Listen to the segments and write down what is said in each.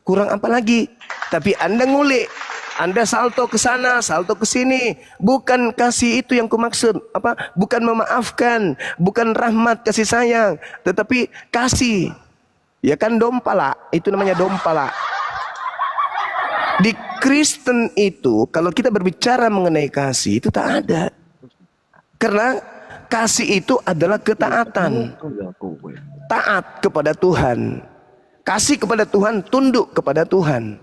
Kurang apa lagi? Tapi Anda ngulik, Anda salto ke sana, salto ke sini. Bukan kasih itu yang kumaksud. Apa? Bukan memaafkan, bukan rahmat kasih sayang, tetapi kasih. Ya kan dompala, itu namanya dompala. Di Kristen itu, kalau kita berbicara mengenai kasih, itu tak ada. Karena kasih itu adalah ketaatan. Taat kepada Tuhan. Kasih kepada Tuhan, tunduk kepada Tuhan.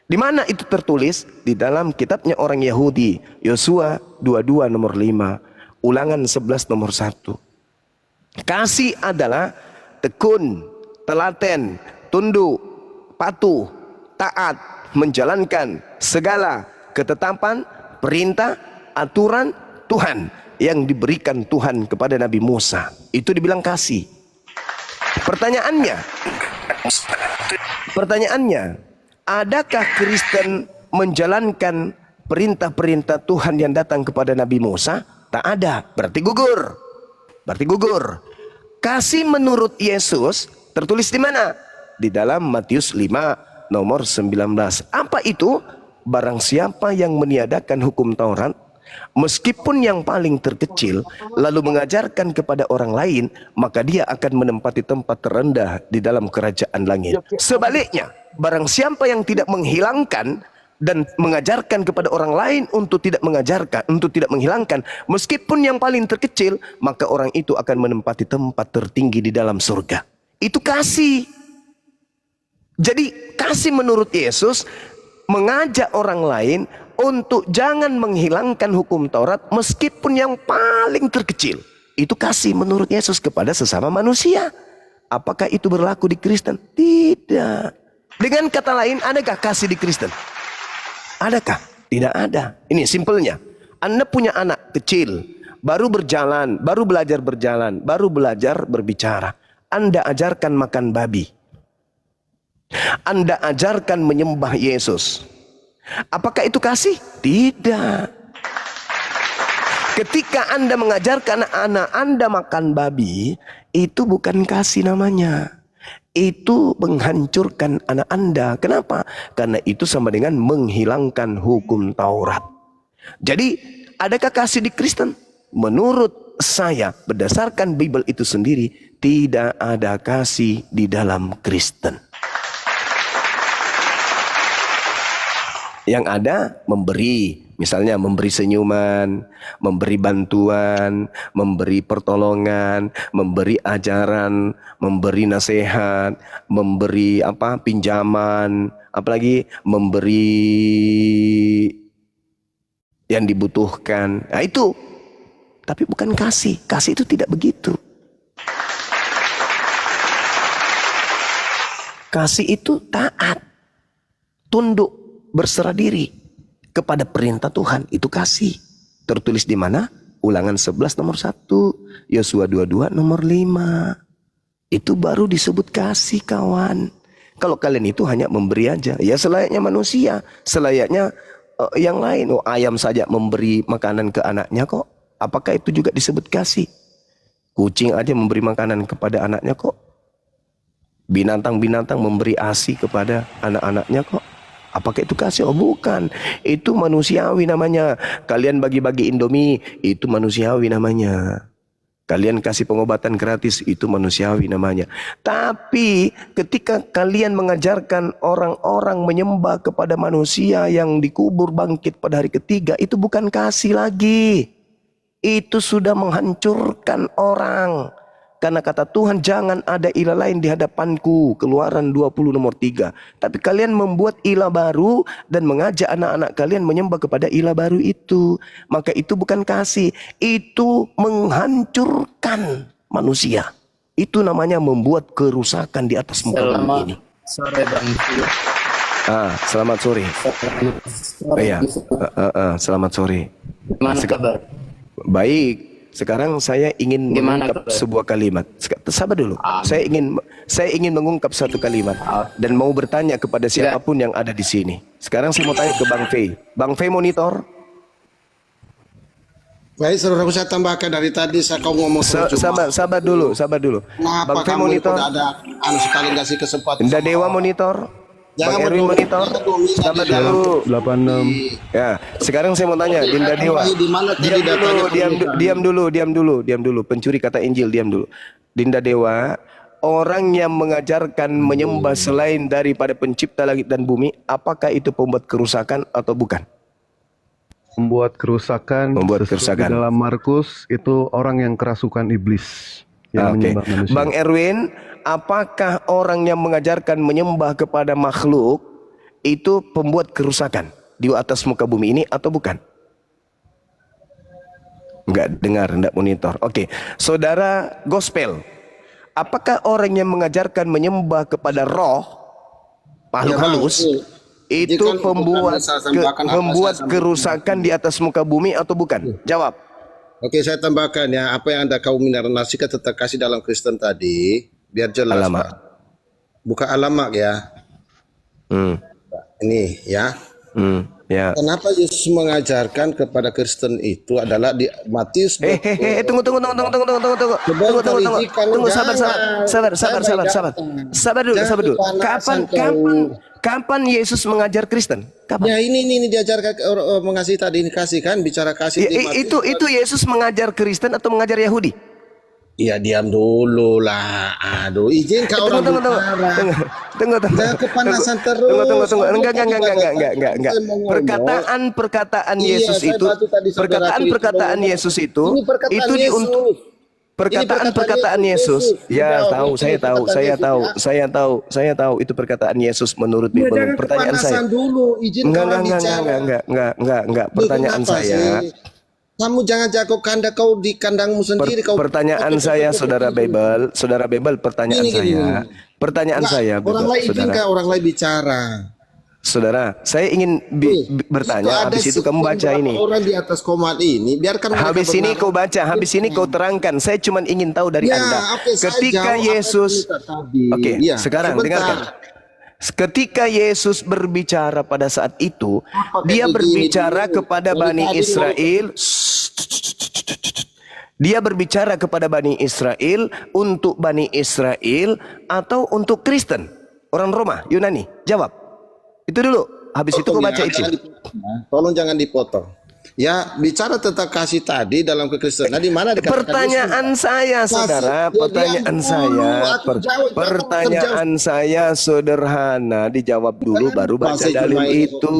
Di mana itu tertulis? Di dalam kitabnya orang Yahudi, Yosua 22 nomor 5, Ulangan 11 nomor 1. Kasih adalah tekun, telaten, tunduk, patuh, taat, menjalankan segala ketetapan, perintah, aturan Tuhan yang diberikan Tuhan kepada Nabi Musa. Itu dibilang kasih. Pertanyaannya, adakah Kristen menjalankan perintah-perintah Tuhan yang datang kepada Nabi Musa? Tak ada, berarti gugur. Kasih menurut Yesus tertulis di mana? Di dalam Matius 5 nomor 19. Apa itu? Barang siapa yang meniadakan hukum Taurat, meskipun yang paling terkecil, lalu mengajarkan kepada orang lain, maka dia akan menempati tempat terendah di dalam kerajaan langit. Sebaliknya, barang siapa yang tidak menghilangkan dan mengajarkan kepada orang lain untuk tidak menghilangkan, meskipun yang paling terkecil, maka orang itu akan menempati tempat tertinggi di dalam surga. Itu kasih. Jadi kasih menurut Yesus mengajak orang lain untuk jangan menghilangkan hukum Taurat meskipun yang paling terkecil. Itu kasih menurut Yesus kepada sesama manusia. Apakah itu berlaku di Kristen? Tidak. Dengan kata lain, adakah kasih di Kristen? Adakah? Tidak ada. Ini simpelnya. Anda punya anak kecil, baru berjalan, baru belajar berjalan, baru belajar berbicara. Anda ajarkan makan babi. Anda ajarkan menyembah Yesus. Apakah itu kasih? Tidak. Ketika Anda mengajarkan anak Anda makan babi, itu bukan kasih namanya. Itu menghancurkan anak Anda. Kenapa? Karena itu sama dengan menghilangkan hukum Taurat. Jadi, adakah kasih di Kristen? Menurut saya, berdasarkan Bible itu sendiri, tidak ada kasih di dalam Kristen. Yang ada memberi, misalnya memberi senyuman, memberi bantuan, memberi pertolongan, memberi ajaran, memberi nasihat, memberi pinjaman, apalagi memberi yang dibutuhkan. Nah itu, tapi bukan kasih. Kasih itu tidak begitu. Kasih itu taat, tunduk, berserah diri kepada perintah Tuhan. Itu kasih. Tertulis di mana? Ulangan 11 nomor 1, Yosua 22 nomor 5. Itu baru disebut kasih, kawan. Kalau kalian itu hanya memberi aja, ya selayaknya manusia, selayaknya yang lain. Ayam saja memberi makanan ke anaknya kok. Apakah itu juga disebut kasih? Kucing aja memberi makanan kepada anaknya kok. Binatang-binatang memberi ASI kepada anak-anaknya kok. Apakah itu kasih? Oh bukan. Itu manusiawi namanya. Kalian bagi-bagi Indomie, itu manusiawi namanya. Kalian kasih pengobatan gratis, itu manusiawi namanya. Tapi ketika kalian mengajarkan orang-orang menyembah kepada manusia yang dikubur bangkit pada hari ketiga, itu bukan kasih lagi. Itu sudah menghancurkan orang. Karena kata Tuhan, jangan ada ilah lain di hadapanku. Keluaran 20 nomor 3. Tapi kalian membuat ilah baru dan mengajak anak-anak kalian menyembah kepada ilah baru itu. Maka itu bukan kasih. Itu menghancurkan manusia. Itu namanya membuat kerusakan di atas muka bumi ini. Sore Bang. Selamat sore. Selamat sore. Gimana kabar? Baik. Sekarang saya ingin mengungkap sebuah kalimat. Sabar dulu. Saya ingin mengungkap satu kalimat dan mau bertanya kepada siapapun yang ada di sini. Sekarang saya mau tanya ke Bang Fei. Bang Fei monitor. Baik, saudaraku, saya tambahkan dari tadi kau ngomong sabar dulu. Kenapa Bang Fei kamu monitor. ada sekali ngasih kesempatan? Nda Dewa monitor. Jangan Bang Erwin berdoa. monitor. Jangan dominasi. Sabar dulu. 86. Ya, sekarang saya mau tanya Dinda Dewa. Di mana tadi Diam dulu, datanya diam dulu. Pencuri kata Injil, diam dulu. Dinda Dewa, orang yang mengajarkan menyembah selain daripada pencipta langit dan bumi, apakah itu pembuat kerusakan atau bukan? Membuat kerusakan. Membuat sesuai kerusakan. di dalam Markus itu orang yang kerasukan iblis yang Oke. menyembah manusia. Bang Erwin, apakah orang yang mengajarkan menyembah kepada makhluk itu pembuat kerusakan di atas muka bumi ini atau bukan? Enggak dengar, enggak monitor. Oke. Saudara gospel, apakah orang yang mengajarkan menyembah kepada roh makhluk Ya, Bang. halus Ini itu kan bukan saya tambahkan apa membuat saya tambahkan. kerusakan di atas muka bumi atau bukan? Jawab. Oke, saya tambahkan ya, apa yang Anda kau narasikan tentang kasih dalam Kristen tadi, biar jelas. Alamak. Pak. Buka alamak ya. Hmm. Ini ya. Ya. Kenapa Yesus mengajarkan kepada Kristen itu adalah di Matius Tunggu. Tunggu, sabar dulu. Kapan Yesus mengajar Kristen? Kapan? Ya ini diajarkan mengasihi tadi ini kasih kan bicara kasih di Matius. Itu Yesus mengajar Kristen atau mengajar Yahudi? Iya diam dulu lah. Aduh, izin kau orang Tunggu. Jangan kepanasan terus. Tunggu. Enggak. Perkataan Yesus saya itu, bantu tadi saudara perkataan itu. Yesus itu, Ini perkataan itu Yesus. untuk perkataan Yesus. Ya, saya tahu itu perkataan Yesus menurut Ya, Bible. jangan Pertanyaan saya. kepanasan dulu, izin kawan bicara. Enggak. Pertanyaan Kenapa saya. sih? Kamu jangan jago kandang kau di kandangmu sendiri. Pertanyaan saya, saudara Bible, pertanyaan Gini. saya, Orang lain izin saudara. orang lain bicara. Saudara, saya ingin bertanya. Habis itu kamu baca ini. Orang di atas komat ini, biarkan mereka Habis ini bernapas. kau baca, habis ini kau terangkan. Saya cuma ingin tahu dari Ya, Anda. oke, saya Ketika jawab apa Yesus, yang kita tadi. oke, Ya, sekarang sebentar. dengarkan. Ketika Yesus berbicara pada saat itu, Apa dia kayak berbicara begini? kepada Dari Bani tadi Israel. Dia berbicara kepada Bani Israel, untuk Bani Israel atau untuk Kristen, orang Roma, Yunani. Jawab. Itu dulu. Habis itu kau baca itu. Tolong jangan dipotong. Ya, bicara tentang kasih tadi dalam kekristenan di mana dikatakan Pertanyaan saya, saudara, Kasih. Ya, pertanyaan diam saya, dulu, aku jawab, pertanyaan saya sederhana, dijawab dulu baru baca Masih dalil cuma ini itu.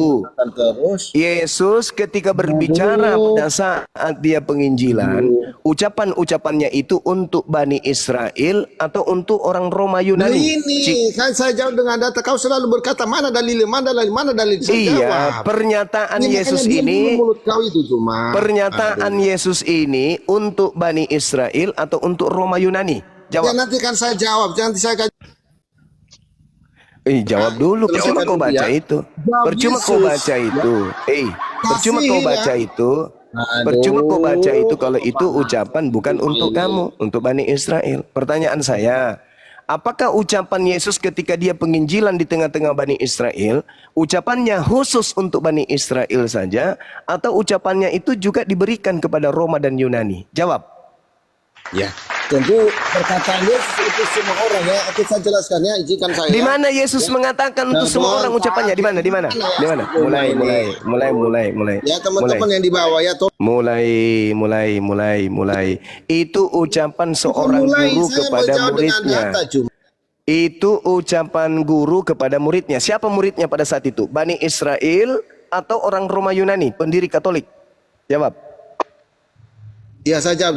terus. Yesus ketika berbicara pada saat dia penginjilan, ucapan-ucapannya itu untuk Bani Israel atau untuk orang Roma Nah, Yunani? ini kan saya jawab dengan data. Kau selalu berkata mana dalil. Saya Iya, jawab. pernyataan Ini Yesus makanya diam ini, dulu mulut kau itu cuma. pernyataan Yesus ini untuk Bani Israel atau untuk Roma Yunani? Ya Jawab. nanti kan saya jawab. Nanti saya Jawab dulu. Terus Percuma saya kau kan baca ya. itu. Jawab Percuma kau Yesus. baca itu. Percuma Kasih kau ya. baca itu. Aduh. Percuma kau baca itu kalau itu ucapan bukan untuk kamu, untuk Bani Israel. Pertanyaan saya, apakah ucapan Yesus ketika dia penginjilan di tengah-tengah Bani Israel, ucapannya khusus untuk Bani Israel saja, atau ucapannya itu juga diberikan kepada Roma dan Yunani? Jawab. Ya, tentu perkataan Yesus itu semua orang ya. Aku saya jelaskan ya, izinkan saya. Di mana Yesus mengatakan untuk semua orang ucapannya? Di mana? Di mana? Di mana? Mulai. Ya teman-teman yang di bawah ya. Mulai. Itu ucapan seorang guru kepada muridnya. Itu ucapan guru kepada muridnya. Siapa muridnya pada saat itu? Bani Israel atau orang Roma Yunani, pendiri Katolik? Jawab. Ya saya jawab,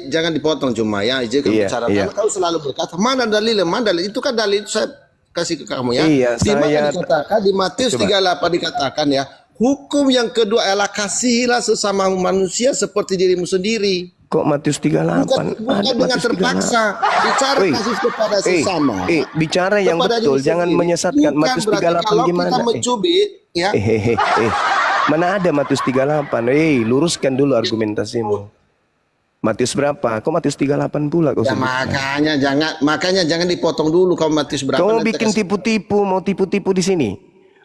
jangan dipotong cuma ya, izinkan bicara. Karena kau selalu berkata, mana dalil, itu kan dalil saya kasih ke kamu ya. Iya, di mana dikatakan di Matius 38 dikatakan ya, hukum yang kedua adalah kasihilah sesama manusia seperti dirimu sendiri. Kok Matius 38? Bukan dengan terpaksa. Bicara kasih kepada sesama. Bicara yang betul, jangan menyesatkan. Matius 38 gimana? Kalau kita mencubit ya. Mana ada Matius 38? Luruskan dulu argumentasimu. Matius berapa? Kok Matius 38 pula kau sebut? Makanya jangan dipotong dulu kalau Matius berapa. Kau bikin tipu-tipu, mau tipu-tipu di sini.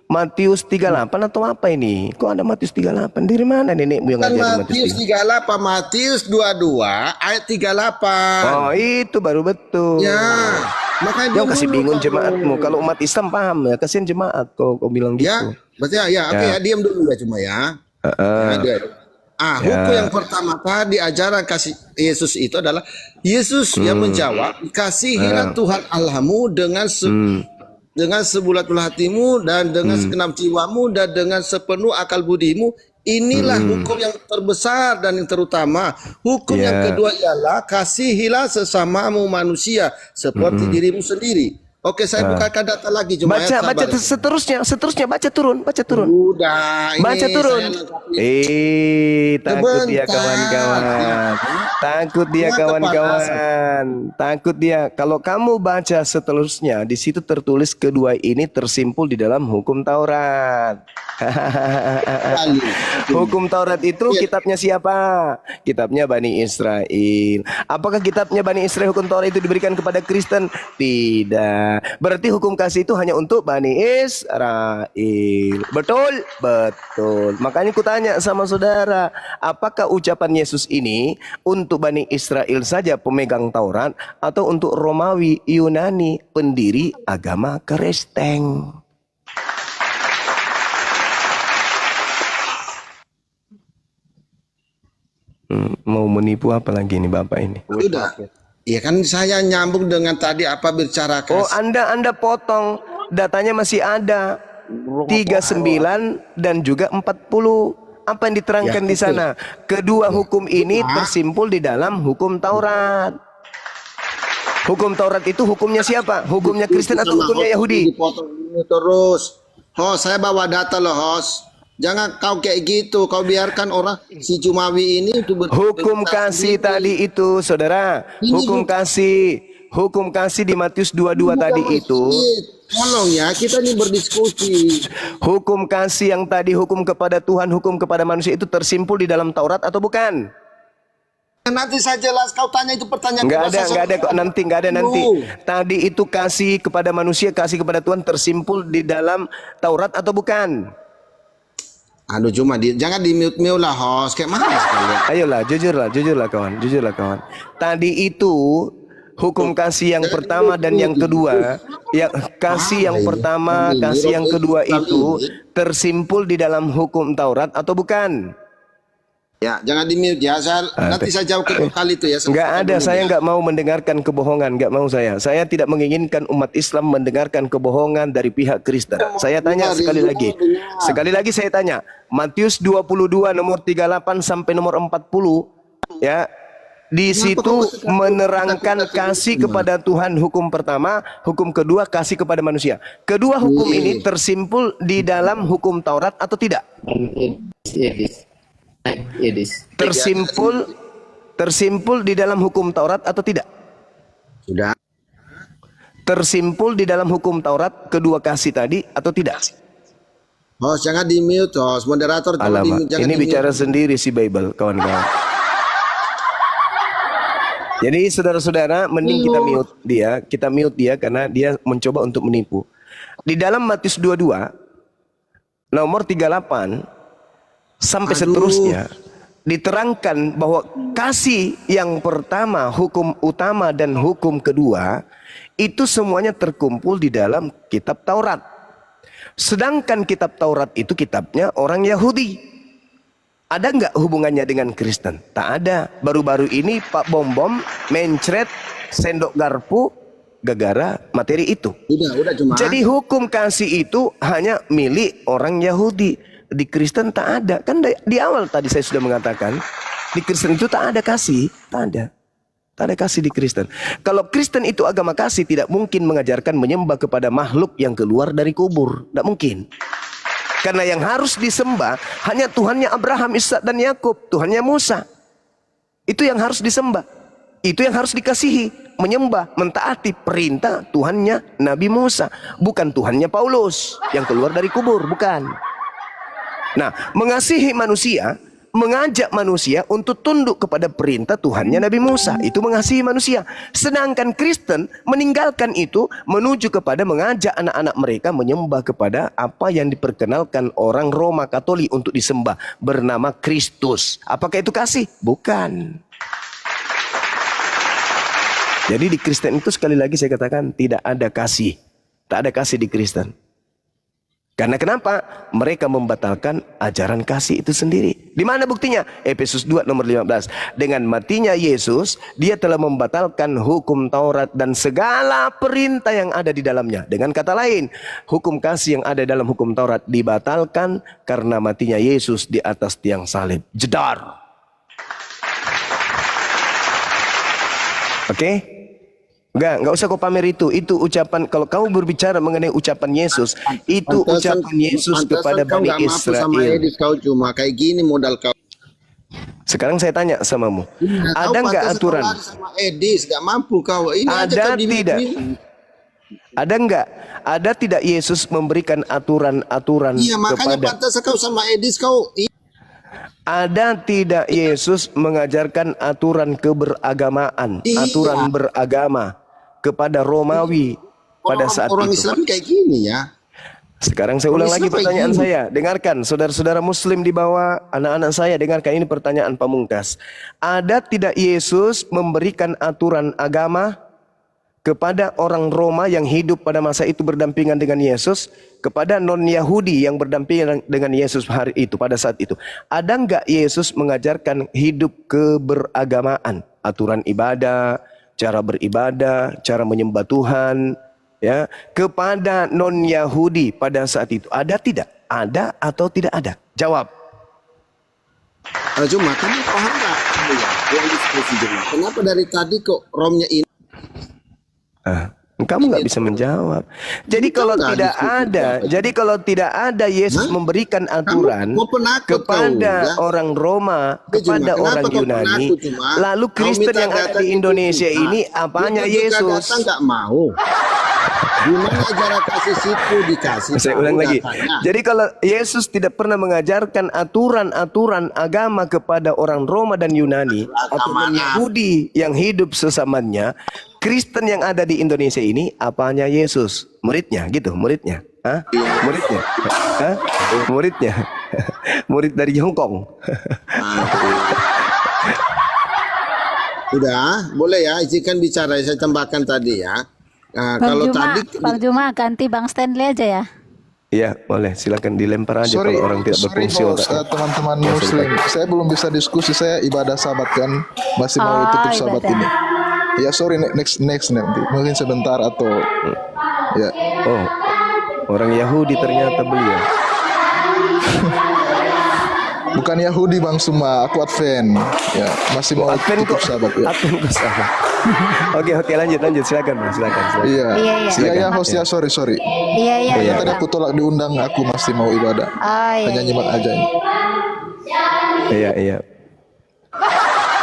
Matius 38 atau apa ini? Kok ada Matius 38? Dari mana nenekmu yang ngajarin Matius 38? Matius 22 ayat 38. Oh, itu baru betul. Ya. Makanya Jangan diam kasih dulu, bingung Kak. jemaatmu. Kalau umat Islam paham ya, kasihan jemaat kalau kau bilang gitu. Ya, berarti ya, oke ya, diam dulu ya cuma ya. Ya, dia. Hukum yang pertama tadi ajaran kasih Yesus itu adalah Yesus yang menjawab, kasihilah Tuhan Allahmu dengan sebulat-bulat hatimu dan dengan segenap jiwamu dan dengan sepenuh akal budimu. Inilah hukum yang terbesar dan yang terutama. Hukum yang kedua ialah kasihilah sesamamu manusia seperti dirimu sendiri. Oke, saya bukakan data lagi cuma Baca seterusnya baca turun. Udah, ini Baca turun. saya lengkapi. Takut dia Sebentar. kawan-kawan. Takut dia Ingat kawan-kawan. Takut dia. Kalau kamu baca seterusnya, di situ tertulis kedua ini tersimpul di dalam hukum Taurat. Hukum Taurat itu kitabnya siapa? Kitabnya Bani Israel. Apakah kitabnya Bani Israel hukum Taurat itu diberikan kepada Kristen? Tidak. Berarti hukum kasih itu hanya untuk Bani Israel. Betul? Betul. Makanya kutanya sama saudara, apakah ucapan Yesus ini untuk Bani Israel saja pemegang Taurat atau untuk Romawi, Yunani, pendiri agama Kristen? Mau menipu apa lagi ini Bapak ini? Udah. Iya kan saya nyambung dengan tadi apa bicara Oh, Anda potong. Datanya masih ada. 39 dan juga 40. Apa yang diterangkan di sana? Kedua hukum ini tersimpul di dalam hukum Taurat. Hukum Taurat itu hukumnya siapa? Hukumnya Kristen atau hukumnya Yahudi? Dipotong ini terus. Host, saya bawa data loh, host. Jangan kau kayak gitu, kau biarkan orang si Jumawi ini itu hukum kasih tadi itu, saudara. Hukum kasih di Matius 22 tadi itu. Tolong ya, kita ini berdiskusi. Hukum kasih yang tadi hukum kepada Tuhan, hukum kepada manusia itu tersimpul di dalam Taurat atau bukan? Nanti saya jelas, kau tanya itu pertanyaan. Nggak ada kok nanti, nggak ada nanti. Tadi itu kasih kepada manusia, kasih kepada Tuhan tersimpul di dalam Taurat atau bukan? Aduh cuma jangan di mute lah host, kayak mana sekalian. Ayolah, jujurlah kawan. Tadi itu hukum kasih yang pertama dan yang kedua, yang kasih yang pertama, kasih yang kedua itu tersimpul di dalam hukum Taurat atau bukan? Ya, jangan di mute ya. Nanti saya jawab kedua kali itu ya. Nggak ada, saya nggak mau mendengarkan kebohongan, nggak mau saya. Saya tidak menginginkan umat Islam mendengarkan kebohongan dari pihak Kristen. Saya tanya sekali lagi saya tanya. Matius 22 nomor 38 sampai nomor 40 ya. Di situ menerangkan kasih kepada Tuhan hukum pertama, hukum kedua kasih kepada manusia. Kedua hukum ini tersimpul di dalam hukum Taurat atau tidak? Tersimpul di dalam hukum Taurat atau tidak? Sudah. Tersimpul di dalam hukum Taurat kedua kasih tadi atau tidak? Host jangan di mute, host. Moderator jangan di mute. Ini bicara sendiri si Bible, kawan-kawan. Jadi saudara-saudara, mending kita mute dia karena dia mencoba untuk menipu. Di dalam Matius 22 nomor 38 sampai seterusnya diterangkan bahwa kasih yang pertama, hukum utama dan hukum kedua itu semuanya terkumpul di dalam kitab Taurat. Sedangkan kitab Taurat itu kitabnya orang Yahudi. Ada nggak hubungannya dengan Kristen? Tak ada. Baru-baru ini Pak Bom mencret sendok garpu gara-gara materi itu. Udah cuma. Jadi hukum kasih itu hanya milik orang Yahudi. Di Kristen tak ada. Kan di awal tadi saya sudah mengatakan, di Kristen itu tak ada kasih. Tak ada. Tak ada kasih di Kristen. Kalau Kristen itu agama kasih, tidak mungkin mengajarkan menyembah kepada makhluk yang keluar dari kubur. Tidak mungkin. Karena yang harus disembah hanya Tuhannya Abraham, Ishak dan Yakub, Tuhannya Musa. Itu yang harus disembah. Itu yang harus dikasihi, menyembah, mentaati perintah Tuhannya Nabi Musa, bukan Tuhannya Paulus yang keluar dari kubur, bukan. Nah, mengasihi manusia, mengajak manusia untuk tunduk kepada perintah Tuhannya Nabi Musa, itu mengasihi manusia. Sedangkan Kristen meninggalkan itu, menuju kepada mengajak anak-anak mereka menyembah kepada apa yang diperkenalkan orang Roma Katolik untuk disembah, bernama Kristus. Apakah itu kasih? Bukan. Jadi di Kristen itu sekali lagi saya katakan tidak ada kasih. Tak ada kasih di Kristen. Karena kenapa? Mereka membatalkan ajaran kasih itu sendiri. Di mana buktinya? Efesus 2 nomor 15. Dengan matinya Yesus, dia telah membatalkan hukum Taurat dan segala perintah yang ada di dalamnya. Dengan kata lain, hukum kasih yang ada dalam hukum Taurat dibatalkan karena matinya Yesus di atas tiang salib. Jedar. Oke? Enggak usah kau pamer itu. Itu ucapan, kalau kamu berbicara mengenai ucapan Yesus, itu ucapan Yesus kepada Bani Israel. Sama Edis, kau cuma kayak gini modal kau. Sekarang saya tanya samamu, ada enggak aturan? Sama Edis, gak mampu kau. Ini ada tidak? Ada enggak? Ada tidak Yesus memberikan aturan-aturan iya, makanya kepada? pantas kau sama Edis kau. Ada tidak Yesus mengajarkan aturan keberagamaan, aturan beragama kepada Romawi pada saat orang itu? Islam kayak gini ya. Sekarang saya ulang lagi pertanyaan saya. Dengarkan, saudara-saudara Muslim di bawah, anak-anak saya, dengarkan ini pertanyaan pamungkas. Ada tidak Yesus memberikan aturan agama kepada orang Roma yang hidup pada masa itu berdampingan dengan Yesus, kepada non-Yahudi yang berdampingan dengan Yesus hari itu, pada saat itu? Ada enggak Yesus mengajarkan hidup keberagamaan, aturan ibadah, cara beribadah, cara menyembah Tuhan, ya, kepada non-Yahudi pada saat itu? Ada tidak? Ada atau tidak ada? Jawab. Cuma kamu paham nggak? Yang diskusi jemaah. Kenapa dari tadi kok romnya ini? Kamu nggak bisa menjawab. Jadi kalau tidak ada, Yesus memberikan aturan kepada orang Roma, kepada orang Yunani, lalu Kristen yang ada di Indonesia ini apanya Yesus? Nggak mau. Gimana ajaran kasih situ dikasih? Saya ulang lagi. Jadi kalau Yesus tidak pernah mengajarkan aturan-aturan agama kepada orang Roma dan Yunani atau Yahudi yang hidup sesamanya, Kristen yang ada di Indonesia ini apanya Yesus? Muridnya gitu, muridnya. Hah? Muridnya. Hah? Muridnya. Murid dari Hongkong. Udah, boleh ya, izinkan bicara, saya tambahkan tadi ya. Nah, kalau tadi Bang Juma ganti Bang Stanley aja ya. Iya, boleh. Silakan dilempar aja kalau orang tidak berfungsi otaknya. Teman-teman Muslim, saya belum bisa diskusi, saya ibadah sabat kan, masih mau tutup sabat ini. Ya sorry, next nanti, mungkin sebentar atau ya. Oh, orang Yahudi ternyata beliau. Bukan Yahudi Bang Suma, aku Advent. Ya, masih mau Advent tutup kok. sabat ya. Advent kok salah. Oke, lanjut. Silakan. Iya. Iya. Host ya, sorry. Iya. Tadi aku tolak diundang, aku masih mau ibadah. Hanya nyimak aja ini. Iya.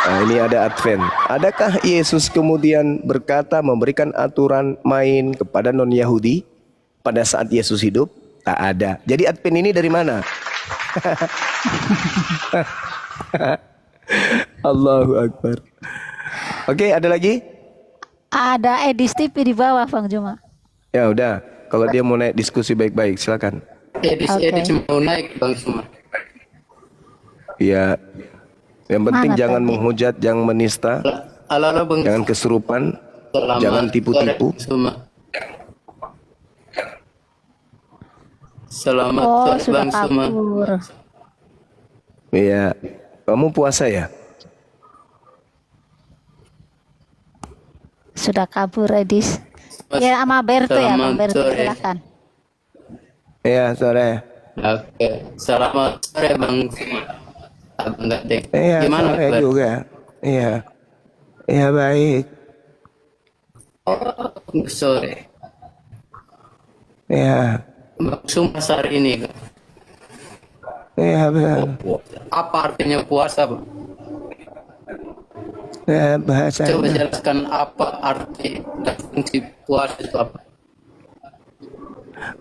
Nah, ini ada Advent. Adakah Yesus kemudian berkata memberikan aturan main kepada non-Yahudi pada saat Yesus hidup? Tak ada. Jadi Advent ini dari mana? Allahu Akbar. Oke, ada lagi? Ada Edis TV di bawah Bang Juma. Ya udah, kalau dia mau naik diskusi baik-baik, silakan. Edis mau naik Bang Suma. Iya. Yang penting Mana jangan tadi? menghujat, jangan menista, Halo Bang. jangan kesurupan, Selamat jangan tipu-tipu. sore, Suma. Selamat sore Sudah Bang Suma. kabur. Iya. Kamu puasa ya? Sudah kabur Edis. Ya sama Berto ya, Bang Berto, sore. silakan. Iya, sore. Oke, selamat sore Bang Suma. Abang Gadeng. Iya, Gimana sore kabar? juga. Iya. Iya, baik. Oh, sore. Iya. Bang Suma hari ini. Iya, benar. Apa artinya puasa, Bang? Ya, bahasa. Coba jelaskan apa arti dan fungsi puasa itu apa?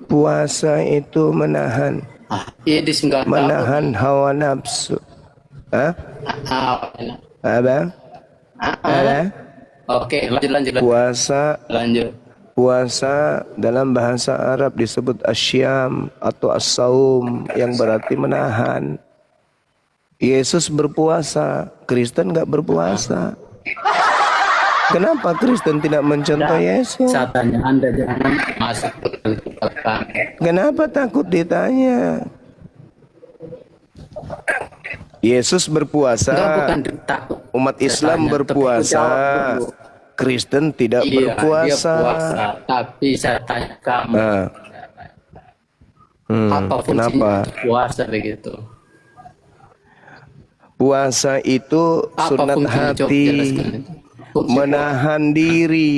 Puasa itu menahan Edis enggak tahu. menahan hawa nafsu. Hah? Enak. Apa? Apa? Oke, lanjut. Puasa dalam bahasa Arab disebut asyam atau as-saum yang berarti menahan. Yesus berpuasa, Kristen nggak berpuasa. Kenapa Kristen tidak mencontoh Yesus? Saya tanya Anda jangan masuk ke belakang. Kenapa takut ditanya? Yesus Enggak, berpuasa, bukan takut. umat Saya Islam tanya, tapi berpuasa, jawab dulu. Kristen tidak Iya, dia berpuasa. puasa. Tapi saya tanya kamu, Nah, apa fungsinya kenapa? puasa begitu? Puasa itu Apa sunat fungsinya? Coba hati, jelaskan itu. Fungsi menahan diri.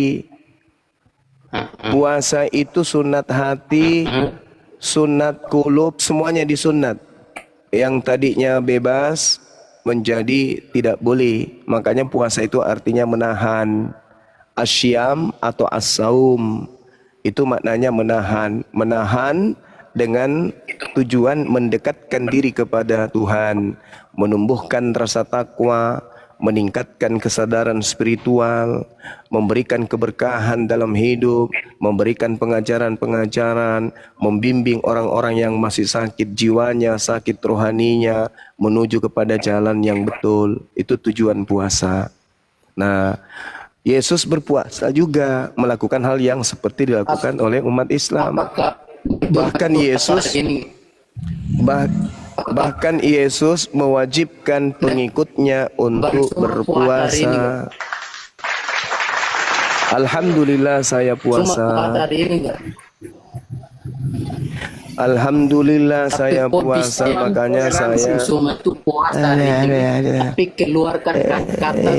Puasa itu sunat hati, sunat kulub, semuanya disunat. Yang tadinya bebas menjadi tidak boleh. Makanya puasa itu artinya menahan. Asyam atau as-saum itu maknanya menahan. Menahan dengan tujuan mendekatkan diri kepada Tuhan, menumbuhkan rasa takwa, meningkatkan kesadaran spiritual, memberikan keberkahan dalam hidup, memberikan pengajaran-pengajaran, membimbing orang-orang yang masih sakit jiwanya, sakit rohaninya, menuju kepada jalan yang betul. Itu tujuan puasa. Nah, Yesus berpuasa juga melakukan hal yang seperti dilakukan oleh umat Islam. apakah Bahkan Yesus ini Bahkan Yesus mewajibkan pengikutnya untuk berpuasa. Alhamdulillah saya cuma puasa. hari ini enggak? Alhamdulillah saya kok puasa, bisa makanya langsung saya semua itu puasa hari ini. Tapi keluarkan kata-kata